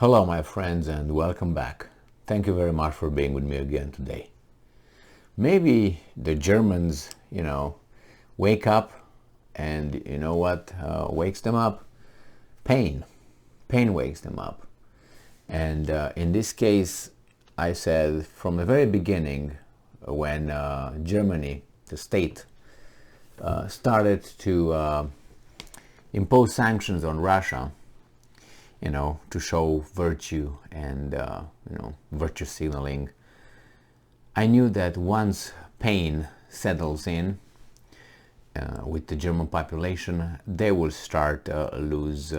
Hello my friends and welcome back. Thank you very much for being with me again today. Maybe the Germans, wake up and you know what wakes them up? Pain. Pain wakes them up. And in this case, I said from the very beginning when Germany, the state, started to impose sanctions on Russia, to show virtue and, virtue signaling. I knew that once pain settles in with the German population, they will start lose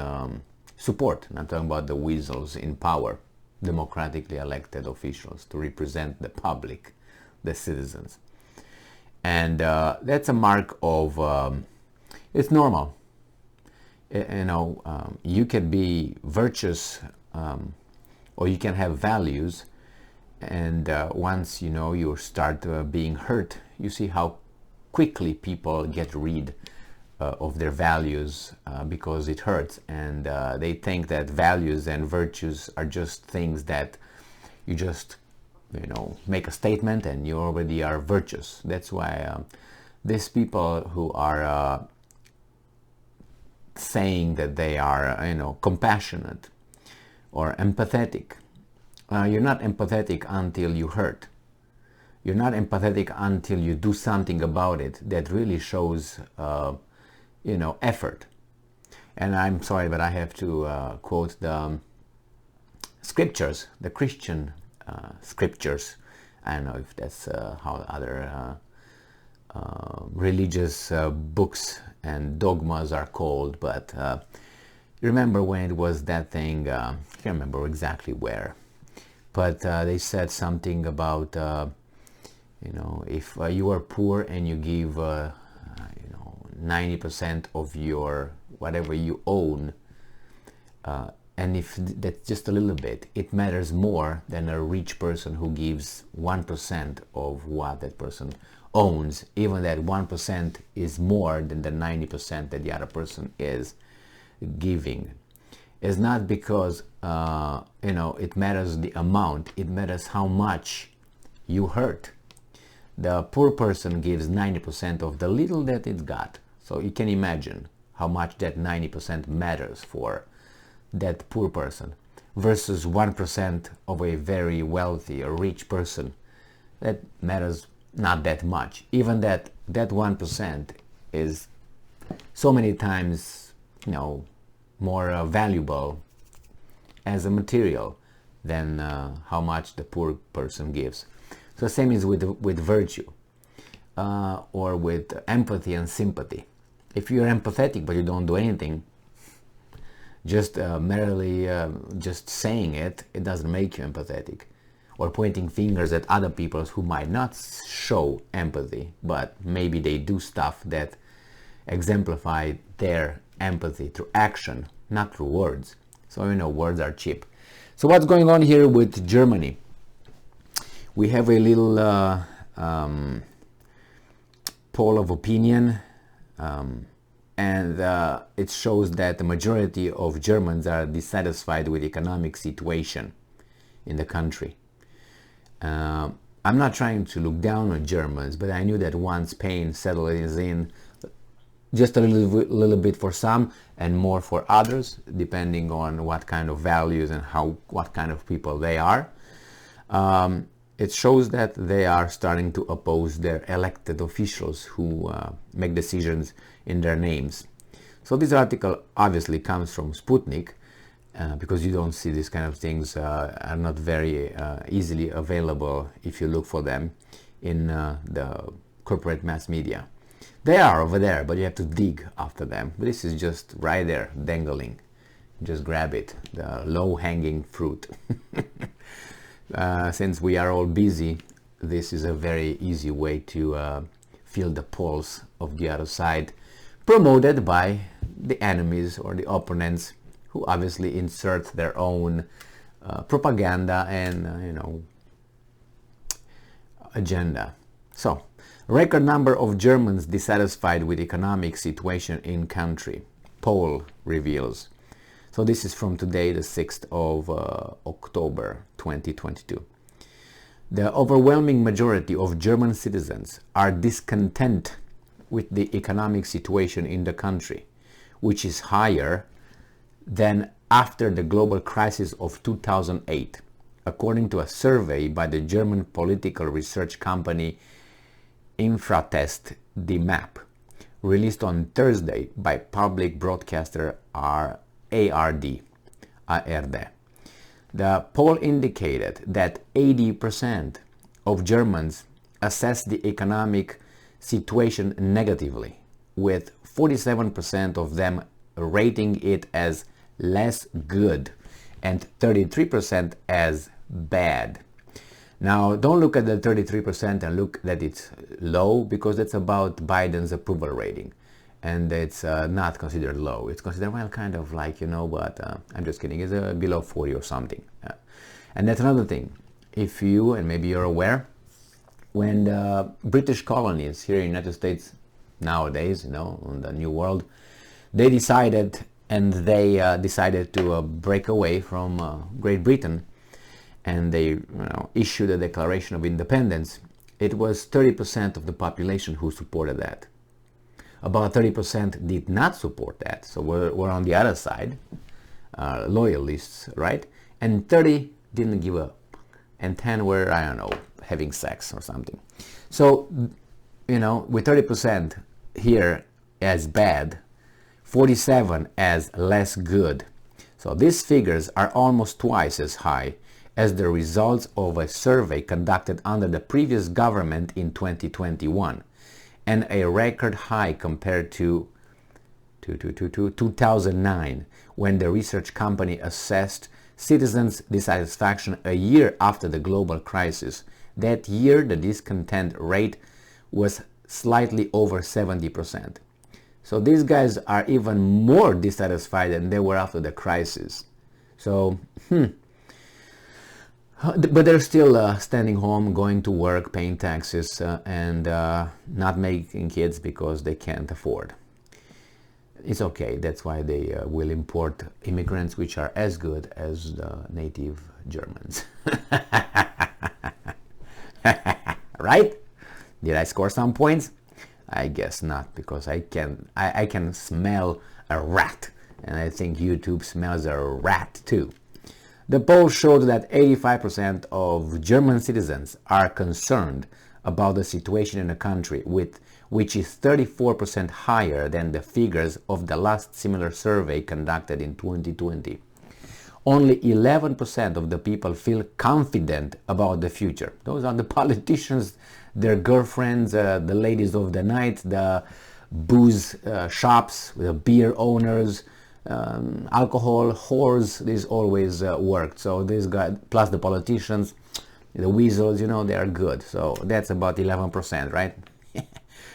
support. And I'm talking about the weasels in power, democratically elected officials to represent the public, the citizens. And that's a mark of, it's normal. You can be virtuous or you can have values, and once you start being hurt, you see how quickly people get rid of their values because it hurts, and they think that values and virtues are just things that you just make a statement and you already are virtuous. That's why these people who are saying that they are compassionate or empathetic, you're not empathetic until you hurt. You're not empathetic until you do something about it that really shows effort. And I'm sorry, but I have to quote the scriptures, the Christian scriptures. I don't know if that's how other religious books and dogmas are called, but remember when it was that thing, I can't remember exactly where, but they said something about if you are poor and you give 90% of your whatever you own, and if that's just a little bit, it matters more than a rich person who gives 1% of what that person owns, even that 1% is more than the 90% that the other person is giving. It's not because it matters the amount, it matters how much you hurt. The poor person gives 90% of the little that it got, so you can imagine how much that 90% matters for that poor person versus 1% of a very wealthy or rich person. That matters not that much. Even that 1% is so many times more valuable as a material than how much the poor person gives. So the same is with virtue or with empathy and sympathy. If you're empathetic but you don't do anything, just merely just saying it doesn't make you empathetic. Or pointing fingers at other people who might not show empathy, but maybe they do stuff that exemplify their empathy through action, not through words. So words are cheap. So what's going on here with Germany? We have a little poll of opinion, and it shows that the majority of Germans are dissatisfied with the economic situation in the country. I'm not trying to look down on Germans, but I knew that once pain settles in, just a little bit for some and more for others, depending on what kind of values and what kind of people they are, it shows that they are starting to oppose their elected officials who make decisions in their names. So this article obviously comes from Sputnik, because you don't see these kind of things, are not very easily available if you look for them in the corporate mass media. They are over there, but you have to dig after them. But this is just right there, dangling. Just grab it, the low-hanging fruit. Since we are all busy, this is a very easy way to feel the pulse of the other side, promoted by the enemies or the opponents, who obviously insert their own propaganda and agenda. So, record number of Germans dissatisfied with economic situation in country, poll reveals. So this is from today, the 6th of October 2022. The overwhelming majority of German citizens are discontent with the economic situation in the country, which is higher than after the global crisis of 2008, according to a survey by the German political research company Infratest Die Map, released on Thursday by public broadcaster ARD. The poll indicated that 80% of Germans assess the economic situation negatively, with 47% of them rating it as less good and 33% as bad. Now, don't look at the 33% and look that it's low, because that's about Biden's approval rating. And it's not considered low. It's considered, well, kind of like, but I'm just kidding. It's below 40 or something. And that's another thing. If you, and maybe you're aware, when the British colonies here in the United States nowadays, in the New World, they decided to break away from Great Britain, and they issued a Declaration of Independence. It was 30% of the population who supported that. About 30% did not support that, so we're on the other side, loyalists, right? And 30 didn't give up, and 10 were, I don't know, having sex or something. So, with 30% here as bad, 47 as less good. So these figures are almost twice as high as the results of a survey conducted under the previous government in 2021, and a record high compared to 2009, when the research company assessed citizens' dissatisfaction a year after the global crisis. That year, the discontent rate was slightly over 70%. So these guys are even more dissatisfied than they were after the crisis. So, but they're still standing home, going to work, paying taxes, and not making kids because they can't afford. It's okay. That's why they will import immigrants which are as good as the native Germans. Right? Did I score some points? I guess not, because I can smell a rat, and I think YouTube smells a rat too. The poll showed that 85% of German citizens are concerned about the situation in the country, which is 34% higher than the figures of the last similar survey conducted in 2020. Only 11% of the people feel confident about the future. Those are the politicians, their girlfriends, the ladies of the night, the booze shops, the beer owners, alcohol whores. This always worked. So this guy, plus the politicians, the weasels, they are good. So that's about 11%, right?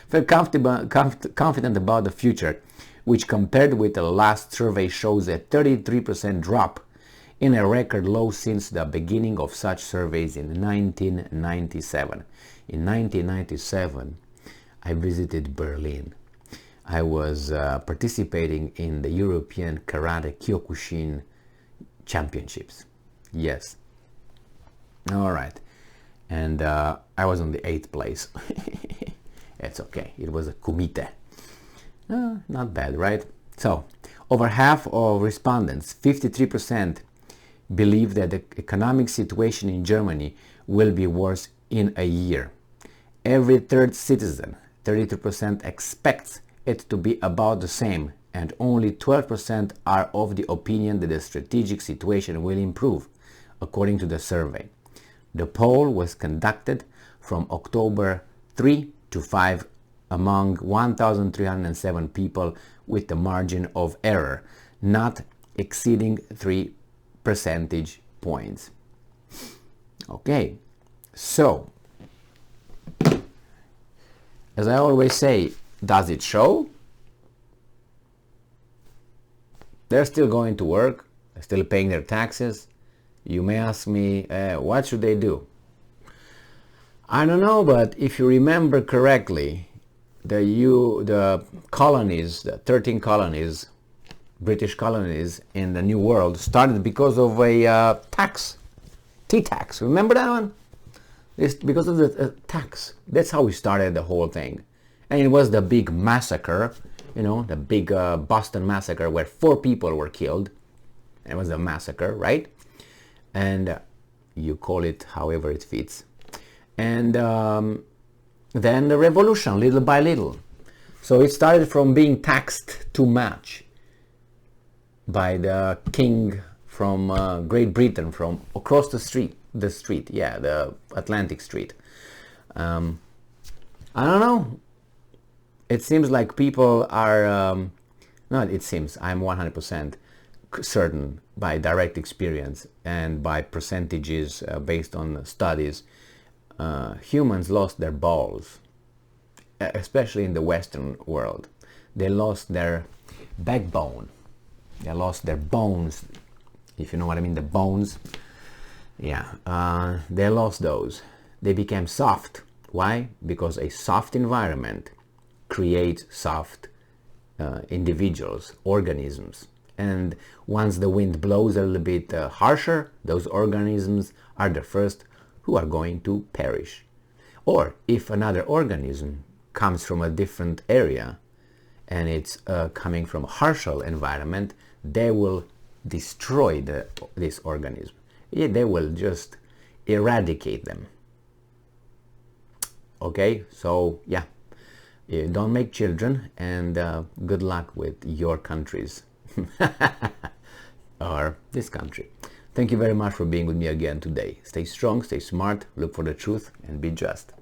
Feel confident about the future, which compared with the last survey shows a 33% drop, in a record low since the beginning of such surveys in 1997. In 1997, I visited Berlin. I was participating in the European Karate Kyokushin Championships. Yes. All right. And I was on the 8th place. It's okay. It was a kumite. Not bad, right? So, over half of respondents, 53%, believe that the economic situation in Germany will be worse in a year. Every third citizen, 32%, expects it to be about the same, and only 12% are of the opinion that the strategic situation will improve, according to the survey. The poll was conducted from October 3 to 5 among 1,307 people, with the margin of error not exceeding 3 percentage points. Okay, so as I always say, does it show? They're still going to work, they're still paying their taxes. You may ask me, what should they do? I don't know, but if you remember correctly, the colonies, the 13 colonies, British colonies in the New World started because of a tax, tea tax. Remember that one? It's because of the tax. That's how we started the whole thing. And it was the big massacre, you know, the big Boston massacre where 4 people were killed. It was a massacre, right? And you call it however it fits. And then the revolution, little by little. So it started from being taxed too much by the king from Great Britain, from across the street, the Atlantic Street. I don't know. It seems like people are, not it seems, I'm 100% certain by direct experience and by percentages based on studies, humans lost their balls, especially in the Western world. They lost their backbone. They lost their bones, if you know what I mean, the bones. Yeah, they lost those. They became soft. Why? Because a soft environment creates soft individuals, organisms. And once the wind blows a little bit harsher, those organisms are the first who are going to perish. Or if another organism comes from a different area and it's coming from a harsher environment, they will destroy this organism. They will just eradicate them. Okay, so yeah, don't make children, and good luck with your countries or this country. Thank you very much for being with me again today. Stay strong, stay smart, look for the truth, and be just.